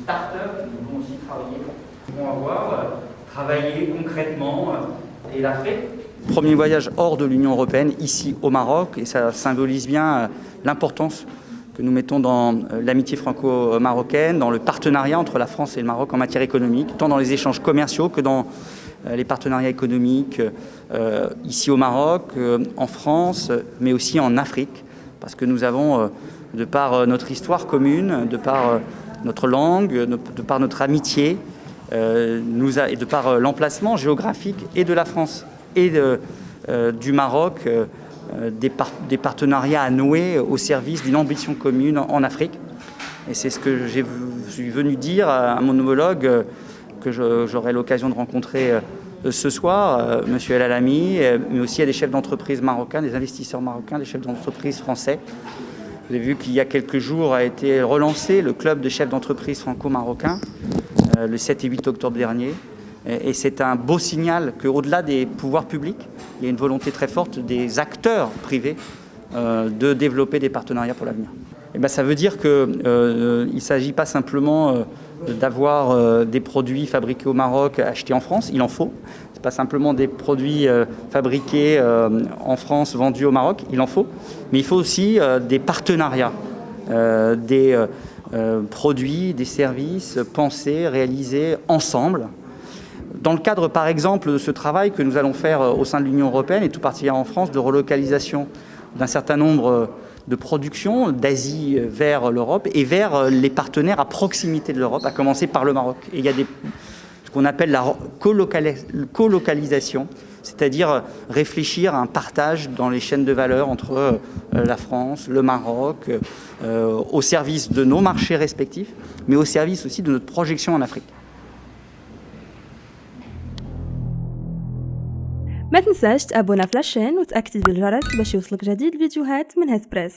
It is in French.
start-up qui vont aussi travailler, qui vont avoir travaillé concrètement et l'Afrique. Premier voyage hors de l'Union européenne, ici au Maroc, et ça symbolise bien l'importance que nous mettons dans l'amitié franco-marocaine, dans le partenariat entre la France et le Maroc en matière économique, tant dans les échanges commerciaux que dans les partenariats économiques ici au Maroc, en France, mais aussi en Afrique, parce que nous avons, de par notre histoire commune, de par notre langue, de par notre amitié, et de par l'emplacement géographique et de la France et du Maroc, des partenariats à nouer au service d'une ambition commune en Afrique. Et c'est ce que je suis venu dire à mon homologue que j'aurai l'occasion de rencontrer ce soir, M. El Alami, mais aussi à des chefs d'entreprise marocains, des investisseurs marocains, des chefs d'entreprise français. Vous avez vu qu'il y a quelques jours a été relancé le club de chefs d'entreprise franco-marocains, le 7 et 8 octobre dernier. Et c'est un beau signal qu'au-delà des pouvoirs publics, il y a une volonté très forte des acteurs privés de développer des partenariats pour l'avenir. Et ben, ça veut dire qu'il ne s'agit pas simplement d'avoir des produits fabriqués au Maroc achetés en France, il en faut. Ce n'est pas simplement des produits fabriqués en France vendus au Maroc, il en faut. Mais il faut aussi des partenariats, des produits, des services pensés, réalisés ensemble. Dans le cadre, par exemple, de ce travail que nous allons faire au sein de l'Union européenne, et tout particulièrement en France, de relocalisation d'un certain nombre de productions d'Asie vers l'Europe et vers les partenaires à proximité de l'Europe, à commencer par le Maroc. Et il y a ce qu'on appelle la colocalisation, c'est-à-dire réfléchir à un partage dans les chaînes de valeur entre la France, le Maroc, au service de nos marchés respectifs, mais au service aussi de notre projection en Afrique. ما تنساش تابونا في لاشين وتأكد بالجرس باش يوصلك جديد فيديوهات من هيث بريس.